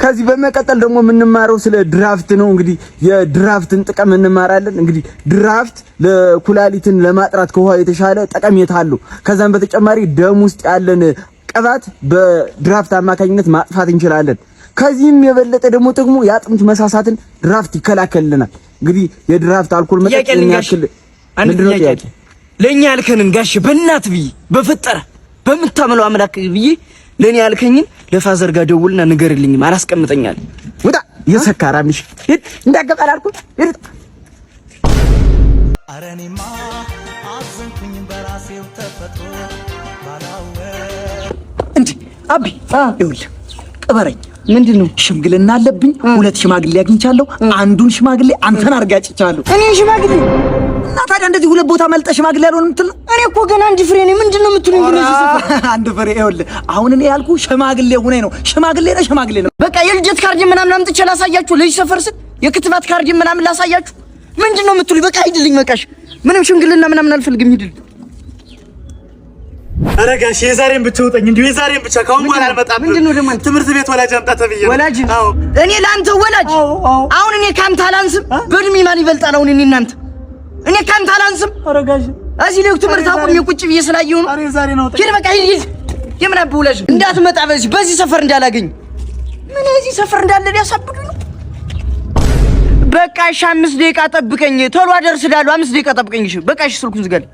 ከዚህ በመቀጠል ደግሞ የምንማረው ስለ ድራፍት ነው። እንግዲህ የድራፍትን ጥቅም እንማራለን። እንግዲህ ድራፍት ለኩላሊትን ለማጥራት ከውሃ የተሻለ ጠቀሜታ አለው። ከዛም በተጨማሪ ደም ውስጥ ያለን ቅባት በድራፍት አማካኝነት ማጥፋት እንችላለን። ከዚህም የበለጠ ደግሞ ጥቅሙ የአጥንት መሳሳትን ድራፍት ይከላከልልናል። እንግዲህ የድራፍት አልኮል መጠጥ የሚያክል ምንድነው ጥያቄ? ለኛ ያልከንን ጋሽ በእናት ብዬ በፈጠረ በምታመለው አምላክ ብዬ ለኔ ያልከኝን ለፋዘር ጋር ደውልና ንገርልኝም አላስቀምጠኛል። ወጣ የሰካራምሽ ሂድ እንዳገባላልኩ ሂድ። አረኔማ አዘንኩኝ በራሴው ተፈጥሮ ባላወ እንዴ አቢ ይኸውልህ ቅበረኝ። ምንድነው? ሽምግልና አለብኝ። 2 ሽማግሌ አግኝቻለሁ። አንዱን ሽማግሌ አንተን አርጋጭቻለሁ። እኔ ሽማግሌ እና ታዲያ እንደዚህ 2 ቦታ መልጠ ሽማግሌ ያልሆነ ምትል? እኔ እኮ ገና አንድ ፍሬ ነኝ። ምንድነው የምትሉኝ? አንድ ፍሬ ይኸውልህ፣ አሁን እኔ ያልኩ ሽማግሌ ሆነ ነው። ሽማግሌ ነው። በቃ የልደት ካርድ ምናምን አምጥቼ ላሳያችሁ። ልጅ ሰፈር ስት የክትባት ካርድ ምናምን ላሳያችሁ። ምንድነው የምትሉኝ? በቃ ሂድልኝ። በቃሽ ምንም ሽምግልና ምናምን አልፈልግም። ሂድልኝ። አረጋሽ የዛሬን ብቻ ውጠኝ። እንዴ የዛሬን ብቻ ካሁን በኋላ አልመጣም። ምንድነው ደግሞ ትምህርት ቤት ወላጅ አምጣ ተብዬ። ወላጅ? አዎ እኔ ላንተ ወላጅ? አሁን እኔ ካንተ አላንስም? በእድሜ ማን ይበልጣል? አሁን እኔ እናንተ እኔ ካንተ አላንስም? አረጋሽ እዚህ ላይ ትምህርት አቁሜ ቁጭ ብዬ ስላየሁ ነው። አረ የዛሬ ነው። ሂድ በቃ ሂድ። የምን አብ ወላጅ እንዳትመጣ በዚህ ሰፈር እንዳላገኝ። ምን እዚህ ሰፈር እንዳለ ያሳብዱኝ ነው። በቃ እሺ 5 ደቂቃ ጠብቀኝ። ቶሎ አደርስልሃለሁ። 5 ደቂቃ ጠብቀኝ። እሺ በቃ እሺ ስልኩን ዝጋልኝ።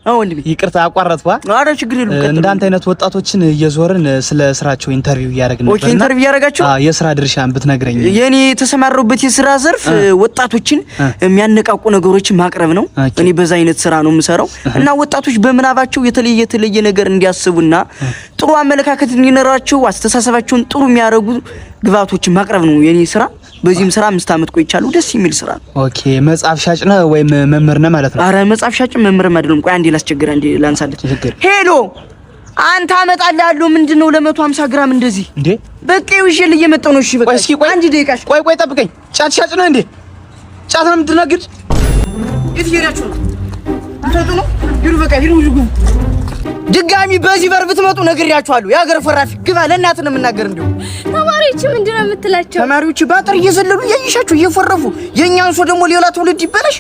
ወንድሜ ይቅርታ አቋረጥኩ። አረ ችግር የለም። እንዳንተ አይነት ወጣቶችን እየዞርን ስለ ስራቸው ኢንተርቪው ያደረግን ነበር። ኦኬ ኢንተርቪው ያደረጋችሁ? የስራ ድርሻን ብትነግረኝ። የኔ የተሰማሩበት የስራ ዘርፍ ወጣቶችን የሚያነቃቁ ነገሮችን ማቅረብ ነው። እኔ በዛ አይነት ስራ ነው የምሰራው እና ወጣቶች በምናባቸው የተለየ ነገር እንዲያስቡና ጥሩ አመለካከት እንዲኖራቸው አስተሳሰባቸውን ጥሩ የሚያደርጉ ግባቶችን ማቅረብ ነው የኔ ስራ። በዚህም ስራ 5 አመት ቆይቻለሁ። ደስ የሚል ስራ ነው። ኦኬ መጽሐፍ ሻጭ ነህ ወይም መምህር ነህ ማለት ነው? አረ መጽሐፍ ሻጭ መምህርም አይደለም። ቆይ አንዴ ላስቸግር፣ አንዴ ላንሳለች። ሄሎ አንተ አመጣልሃለሁ። ምንድነው ለ150 ግራም እንደዚህ እንዴ? በቃ ይዤልህ እየመጣሁ ነው። እሺ በቃ እስኪ ቆይ አንድ ደቂቃ። ቆይ ጠብቀኝ። ጫት ሻጭ ነህ እንዴ? ጫት ነው የምትነግድ? የት ሄዳችሁ ነው? አንተ ነው ይሩ። በቃ ይሩ። ድጋሚ በዚህ በር ብትመጡ ነግሬያችኋለሁ። የሀገር ፈራፊ ግባ። ለእናትህ ነው የምናገር። እንደው ተማሪዎች ምንድነው የምትላቸው? ተማሪዎች ባጥር እየዘለሉ እያይሻችሁ እየፈረፉ የኛን ሰው ደግሞ ሌላ ትውልድ ይበላሽ።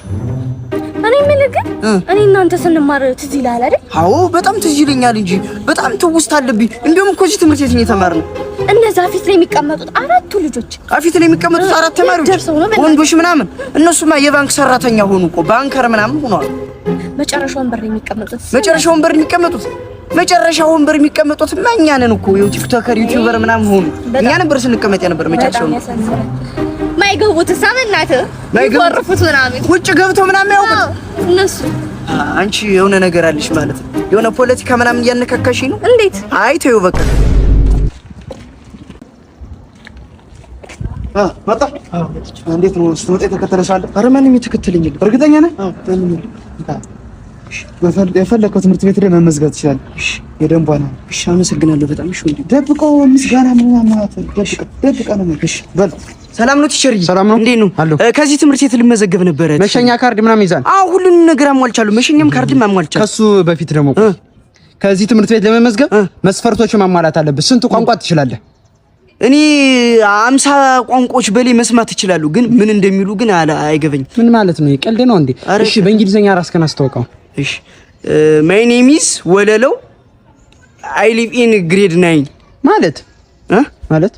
እኔ ምን ግን እኔ እናንተ ስንማር ትዝ ይላል አይደል? አዎ በጣም ትዝ ይለኛል እንጂ በጣም ትውስት አለብኝ። እንደውም እኮ እዚህ ትምህርት ቤት ነው የተማርነው። እነዛ ፊት ላይ የሚቀመጡት 4 ልጆች ፊት ላይ የሚቀመጡት 4 ተማሪዎች ወንዶች ምናምን፣ እነሱማ የባንክ ሰራተኛ ሆኑ እኮ ባንከር ምናምን ሆነዋል። መጨረሻው ወንበር ላይ የሚቀመጡት መጨረሻው ወንበር የሚቀመጡት እኛ ነን እኮ ቲክቶከር ዩቲዩበር ምናምን ሆኑ። እኛ ነበር ስንቀመጥ የነበር መጨረሻው ማይገቡት ሳመናተ ይወርፉት ምናምን ውጭ ገብቶ ምናምን ያውቁት እነሱ። አንቺ የሆነ ነገር አለሽ ማለት ነው። የሆነ ፖለቲካ ምናምን እያነካካሽ ነው። እንዴት? አይ ተይው በቃ። መጣ። እንዴት ነው ስትመጣ የተከተለሽ አለ? ኧረ ማንም የተከተለኝ የለም። እርግጠኛ ነህ? የፈለከው ትምህርት ቤት ላይ መመዝገብ ትችላለህ። እሺ የደንቧ ነው። እሺ አመሰግናለሁ በጣም። እሺ ወንድም ደብቀው ምስጋና ምናምን ደብቀ ነው። እሺ በል ሰላም ነው ቲቸር? ሰላም ነው። እንዴት ነው? ከዚህ ትምህርት ቤት ልመዘገብ ነበር። መሸኛ ካርድ ምናምን ይዛል? አዎ ሁሉንም ነገር አሟልቻለሁ። መሸኛም ካርድም አሟልቻለሁ። ከሱ በፊት ደግሞ ከዚህ ትምህርት ቤት ለመመዝገብ መስፈርቶችን ማሟላት አለብህ። ስንት ቋንቋ ትችላለህ? እኔ 50 ቋንቋዎች በላይ መስማት እችላለሁ፣ ግን ምን እንደሚሉ ግን አይገበኝም። ምን ማለት ነው? ቀልድ ነው እንዴ? እሺ በእንግሊዘኛ ራስህን አስተዋውቀው። እሺ ማይ ኔም ኢዝ ወለለው አይ ሊቭ ኢን ግሬድ 9 ማለት ማለት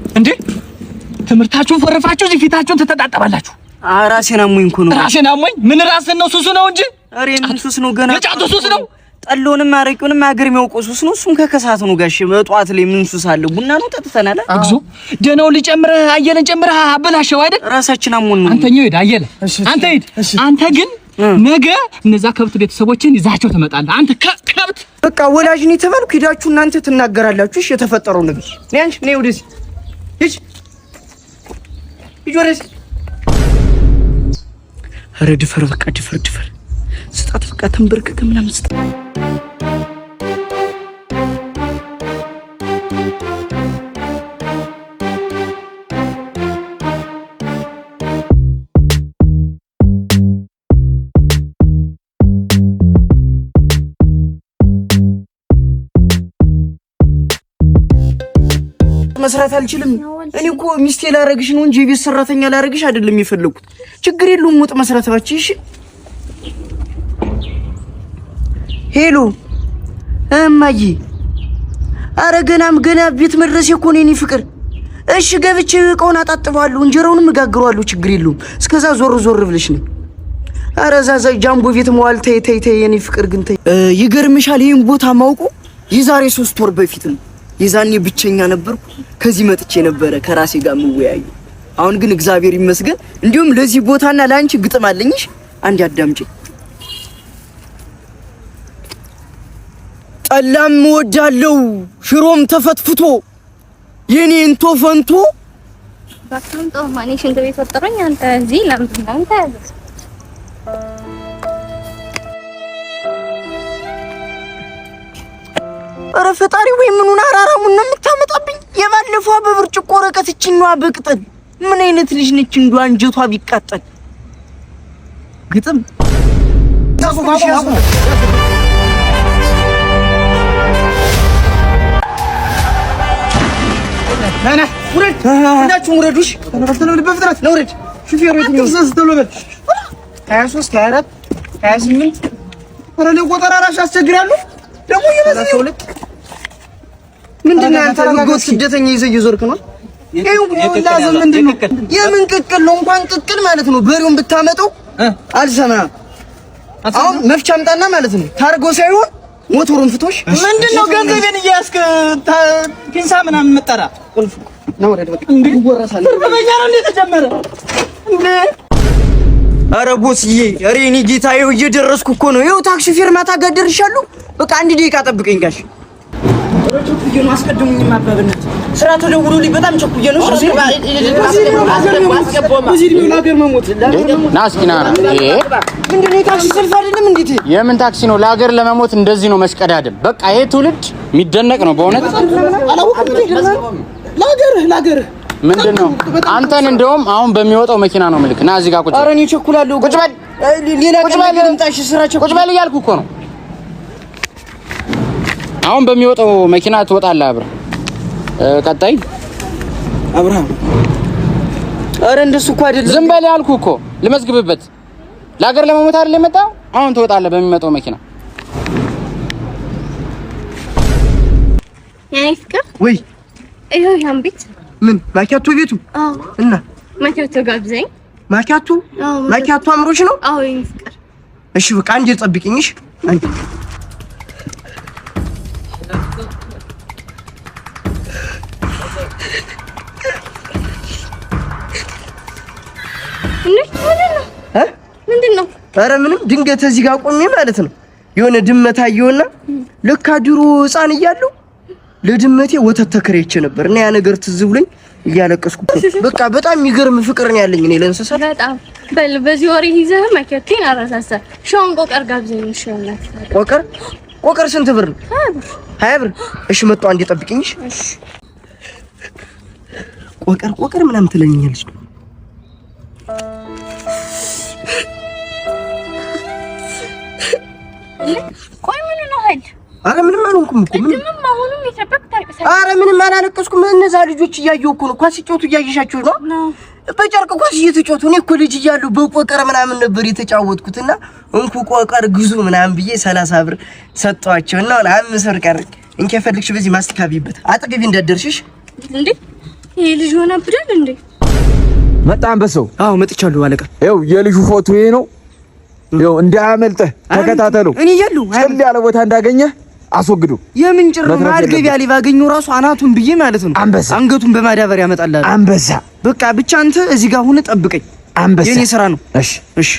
እንዴ ትምህርታችሁን ፈረፋችሁ እዚህ ፊታችሁን ተተጣጣባላችሁ። ራሴን አሞኝ እኮ ነው። ራሴን አሞኝ? ምን ራስን ነው? ሱሱ ነው እንጂ። አሬ ምን ሱስ ነው? ገና የጫቱ ሱስ ነው። ጠሎንም አረቂውንም አገር የሚያውቀው ሱስ ነው። እሱም ከከሳት ነው ጋሽ። በጧት ላይ ምን ሱስ አለ? ቡና ነው ጠጥተናል። አግዞ ደነው ሊጨምረህ አየለን ጨምረህ አበላሸው አይደል? ራሳችን አሞን ነው። አንተኛው ሄድ አየለ፣ አንተ ሄድ። አንተ ግን ነገ እነዛ ከብት ቤተሰቦችን ይዛቸው ትመጣለህ። አንተ ከብት በቃ ወላጅ ነኝ ተባልኩ። ሂዳችሁ እናንተ ትናገራላችሁ። እሺ የተፈጠረው ነገር ነኝ። አንቺ ነይ ወደዚህ ሂጅ ወደዚህ። ኧረ ድፈር በቃ ድፈር ስጣት በቃ ተንበርከከ ምናምን ስጣት። መስራት አልችልም። እኔ እኮ ሚስቴ ላረግሽ ነው እንጂ የቤት ሰራተኛ ላረግሽ አይደለም የፈለኩት። ችግር የለውም ወጥ መስራት ባችሽ። ሄሎ እማዬ፣ ኧረ ገና ቤት መድረስ እኮ ነው የኔ ፍቅር። እሺ ገብቼ እቃውን አጣጥባለሁ፣ እንጀራውንም እጋግረዋለሁ። ችግር የለውም። እስከዛ ዞር ብለሽ ነው። ኧረ እዛ ጃምቦ ቤት መዋል ተይ የኔ ፍቅር ግን ተይ። ይገርምሻል ይሄን ቦታ ማውቁ የዛሬ 3 ወር በፊት ነው። የዛኔ ብቸኛ ነበርኩ። ከዚህ መጥቼ ነበረ ከራሴ ጋር ምወያዩ። አሁን ግን እግዚአብሔር ይመስገን እንዲሁም ለዚህ ቦታና ላንቺ ግጥም አለኝሽ። አንድ አዳምጪኝ። ጠላም ወዳለው ሽሮም ተፈትፍቶ የኔ እንቶ ፈንቶ ባክን ጦር ማኔ ሽንት ቤት ወጥረኝ አንተ እዚህ ለምን አንተ ያዘስ ኧረ ፈጣሪ ወይ ምኑን አራራሙን ነው የምታመጣብኝ? የባለፈው በብርጭቆ ወረቀት እቺኛዋ በቅጠል ምን አይነት ልጅ ነች? እንዷ አንጀቷ ቢቃጠል ግጥም ናና ውረድ፣ ሁላችሁም ውረዱሽ። በፍጥነት ነው ውረድ። ሹፌሩ የትኛው ተስተውለበል 23 24 28 ኧረ ለቆጠራ ራሽ አስቸግራሉ። ደግሞ የበዚህ ሁለት ምንድነው አንተ ህገወጥ ስደተኛ ይዘህ እየዞርክ ነው? ይሄው ላዘም ምንድነው? የምን ቅቅል ነው? እንኳን ቅቅል ማለት ነው በሬውን ብታመጣው አልሰማም። አሁን መፍቻ አምጣና ማለት ነው ታርጎ ሳይሆን ሞተሩን ፍቶሽ። ምንድነው ገንዘቤን እያስክ ፒንሳ ምናምን መጠራ ቁልፍ ነው ወረድ በቃ እንዴ ይወራሳል። ፍርበኛ ነው እንዴ ተጀመረ እንዴ? ኧረ ቦስዬ፣ ኧረ እኔ ጌታዬው እየደረስኩ እኮ ነው። ይኸው ታክሲ ፊርማታ ጋር ደርሻለሁ። በቃ 1 ደቂቃ ጠብቀኝ ጋሽ። ቸኩዬ ነው አስቀድሙኝ። ማባብነት ስራ ተደውሎልኝ በጣም ቸኩዬ ነው። እዚህ ነው ለሀገር መሞት ና እስኪ ና። ምንድን ነው የታክሲ ሰልፍ አይደለም እንዴት? የምን ታክሲ ነው? ለሀገር ለመሞት እንደዚህ ነው መሽቀዳደም። በቃ ይሄ ትውልድ የሚደነቅ ነው በእውነት። ለሀገር ምንድነው? አንተን እንደውም አሁን በሚወጣው መኪና ነው ምልክ። ና እዚህ ጋር ቁጭ። ኧረ እኔ ቸኩላለሁ። ቁጭ በል። ሌላ ነገር ልምጣሽ። ስራ ቁጭ በል እያልኩ እኮ ነው። አሁን በሚወጣው መኪና ትወጣለህ አብረህ። ቀጣይ አብርሃም። ኧረ እንደሱ እኮ አይደለም። ዝም በል ያልኩ እኮ ልመዝግብበት። ለሀገር ለመሞት አይደል የመጣው? አሁን ትወጣለህ በሚመጣው መኪና። የኔ ፍቅር ወይ ይሄው ያን ቤት ምን ማኪያቶ ቤቱ? አዎ። እና ማኪያቶ ጋብዘኝ። ማኪያቶ ማኪያቶ አምሮሽ ነው? አዎ የኔ ፍቅር። እሺ በቃ አንዴ ጠብቂኝሽ። አንዴ ምንድነው? ኧረ ምንም ድንገት እዚህ ጋር ቆሜ ማለት ነው የሆነ ድመት አየሁና ለካ ድሮ ሕፃን እያለሁ ለድመቴ ወተት ተከራይቼ ነበር እና ያ ነገር ትዝ ብሎኝ እያለቀስኩ በቃ በጣም የሚገርም ፍቅር ነው ያለኝ እኔ ለእንስሳ በጣም በል በዚህ ወሬ ይዘህ ማኪያቴን አራሳሳ ሻውን ቆቀር ጋብዘኝ ይሻላል። ቆቀር ስንት ብር ነው? 20 ብር። እሺ መጣሁ አንዴ ጠብቂኝሽ። እሺ ቆቀር ምናምን ትለኛለች። ቆይ ምን ነው ሀል? ኧረ ምንም አልሆንኩም እኮ ምንም አሁንም የተበክታል። ኧረ ምንም አላለቀስኩም። እነዛ ልጆች እያየሁ እኮ ነው። ኳስ ሲጫወቱ እያየሻቸው ነው። በጨርቅ ኳስ እየተጫወቱ እኔ እኮ ልጅ እያለሁ በቆቀር ምናምን ነበር የተጫወትኩትና እንኩ ቆቀር ግዙ ምናምን ብዬ 30 ብር ሰጠኋቸው እና 5 ብር ቀረኝ። እንኪ ፈልግሽ በዚህ ማስተካቢበት አጠገቢ እንዳደርሽሽ እንዴ? ይሄ ልጅ ሆነ ብዳል እንዴ? መጣን በሰው። አዎ መጥቻለሁ አለቃ። ይኸው የልጁ ፎቶ ይሄ ነው። ይኸው እንዳያመልጥህ ተከታተሉ። እኔ እያለሁ ጭል ያለ ቦታ እንዳገኘህ አስወግዱ። የምን ጭር ነው? አልገቢያ ላይ ባገኘው ራሱ አናቱን ብዬ ማለት ነው አንበሳ አንገቱን በማዳበሪያ ያመጣላል። አንበሳ በቃ ብቻ አንተ እዚህ ጋር ሆነ ጠብቀኝ። አንበሳ የኔ ስራ ነው። እሺ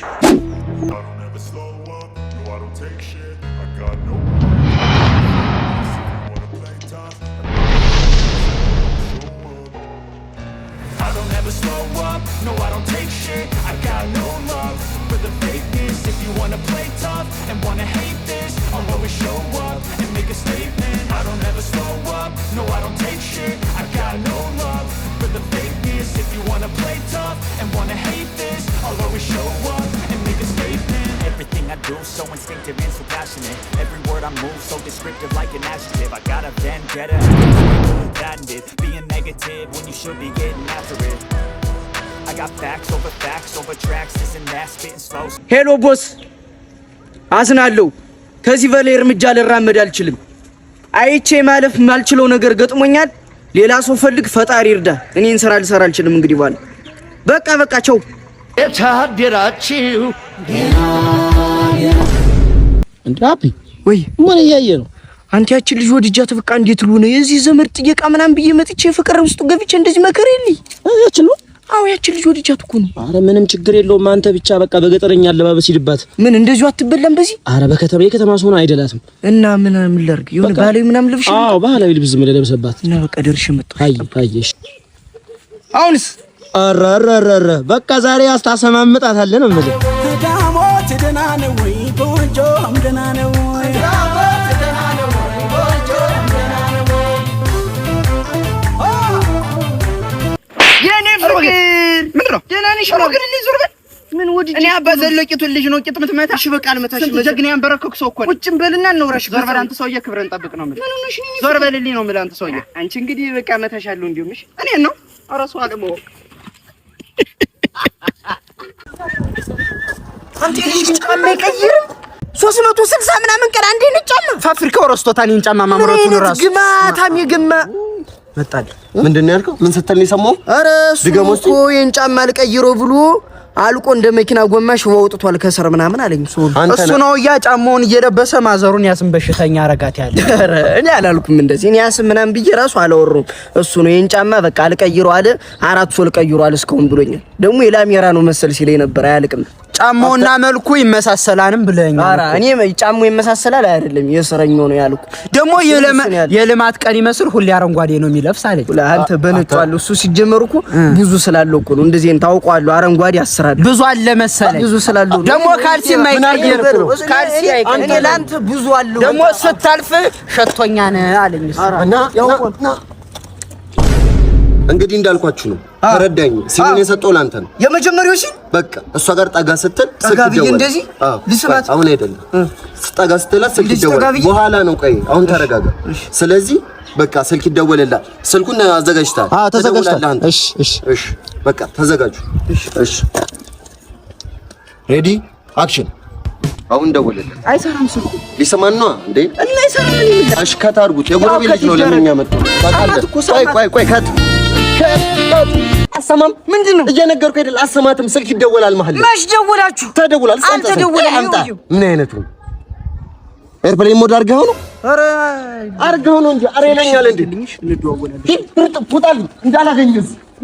seduce, so instinctive and so passionate. Every word I move, so descriptive like an adjective. I got a vendetta, patented, being negative when you should be getting after it. I got facts over tracks, isn't that spitting slow? ሄሎ ቦስ አዝናለሁ። ከዚህ በላይ እርምጃ ልራመድ አልችልም። አይቼ ማለፍ ማልችለው ነገር ገጥሞኛል። ሌላ ሰው ፈልግ፣ ፈጣሪ ይርዳ። እኔን ስራ ልሰራ አልችልም እንግዲህ ባለ በቃ ቸው የታደራችሁ እንዴ ወይ ምን እያየ ነው? አንተ ያቺን ልጅ ወድጃት በቃ እንዴት ልሆነ የዚህ ዘመድ ጥየቃ ምናምን ብዬ መጥቼ ፍቅር ውስጥ ገብቼ እንደዚህ መከረልኝ። ያቺን ነው? አዎ ያቺን ልጅ ወድጃት እኮ ነው። አረ ምንም ችግር የለውም። አንተ ብቻ በቃ በገጠረኛ አለባበስ ሂድባት። ምን እንደዚሁ አትበላም በዚህ? አረ የከተማ ሰው ነው አይደላትም። እና ምን ላድርግ? የሆነ ባህላዊ ምናምን ልብሽ? አዎ ባህላዊ ልብስ ምን ለብሰባት እና በቃ ደርሼ መጣሁ። አየሽ አሁንስ አረረረረ በቃ ዛሬ አስታሰማምጣታለን ነው ማለት ዳሞት ደህና ነው ወይ ጎጆም ደህና ነው ወይ ዳሞት ደህና ነው ወይ ጎጆም ደህና ነው ወይ የኔ ፍቅር ምንድን ነው ደህና ነሽ? ፍቅር ልጅ ዞር በል ምን ወዲህ እኔ አባዘለቂቱን ልጅ ነው ቂጥ ምትመታ። እሺ በቃ አልመታሽ። ጀግና ያንበረከኩ ሰው እኮ ነው። ቁጭም በልና እንውራሽ። ዞር በል አንተ ሰውዬ፣ ክብረን ጠብቅ ነው የምልህ። ዞር በልልኝ ነው የምልህ አንተ ሰውዬ። አንቺ እንግዲህ በቃ መታሻለሁ እንዲሁም እሺ እኔን ነው አራሱ አለሞ አንተ ልጅ ጫማ ይቀይር 360 ምናምን ቀን አንዴ ነው ጫማ ፋብሪካው ረስቶታል። እኔን ጫማ ማምረቱን ራሱ ግማታም የገማ መጣል። ምንድነው ያልከው? ምን ስትል ነው የሰማው? ኧረ እሱ የን ጫማ ልቀይሮ ብሎ አልቆ እንደ መኪና ጎማ ሽቦ አውጥቷል ከስር ምናምን አለኝ። እሱ ነው ያ ጫማውን እየለበሰ ማዘሩን ያስም በሽተኛ አረጋት ያለ። ኧረ እኔ አላልኩም እንደዚህ። እኔ ያስም ምናምን ብዬ ራሱ አላወሩም። እሱ ነው የን ጫማ በቃ አልቀይሮ አለ። 4 ሶል ቀይሯል እስካሁን ብሎኛል። ደግሞ የላሜራ ነው መሰል ሲለኝ ነበር። አያልቅም ጫማውና መልኩ ይመሳሰላልም ብለኛል። ኧረ እኔ ጫማው ይመሳሰላል አይደለም የስረኛው ነው ያልኩ። ደግሞ የልማት ቀን ይመስል ሁሌ አረንጓዴ ነው የሚለብስ አለኝ። አንተ በነጫሉ እሱ ሲጀመር እኮ ብዙ ስላለው እኮ ነው እንደዚህ ታውቀዋለሁ። አረንጓዴ አስራለሁ ብዙ አለ መሰለኝ። ብዙ ስላለው ደግሞ ካልሲ የማይቀየር ካልሲ አይቀየር። እኔ ላንተ ብዙ አለው ደግሞ ስታልፍ ሸቶኛ ነህ አለኝ። እና እንግዲህ እንዳልኳችሁ ነው። ተረዳኝ። ሲምን የሰጠው ላንተ ነው የመጀመሪያው ሲል በቃ እሷ ጋር ጠጋ ስትል ጠጋ ብዬ እንደዚህ ልስማት። አሁን አይደለም ጠጋ ስትላት ስልክ ይደወላል። በኋላ ነው። ቆይ አሁን ተረጋጋ። ስለዚህ በቃ ስልክ ይደወልልሃል። ስልኩን አዘጋጅተሃል? አዎ ተዘጋጅተሃል። እሺ በቃ ተዘጋጁ። እሺ ሬዲ አክሽን። አሁን ደወልልህ። አይሰራም ስልኩ። ሊሰማን ነው እንዴ? እና አይሰራም። እሺ ከታርጉት የጎረቤት ልጅ ነው ለምንኛ መጣ። ቆይ አሰማም ምንድነው እየነገርኩህ አይደል? አሰማትም ስልክ ይደወላል ማለት ነው። ማሽ ደወላችሁ? ተደውሏል። አንተ ደውለህ አምጣ። ምን አይነቱ ኤርፕሌን ሞድ አድርገኸው ነው? ኧረ አድርገኸው ነው እንጂ አረ ይለኛል እንዴ? ሂድ ቁጣል እንዳላገኝህ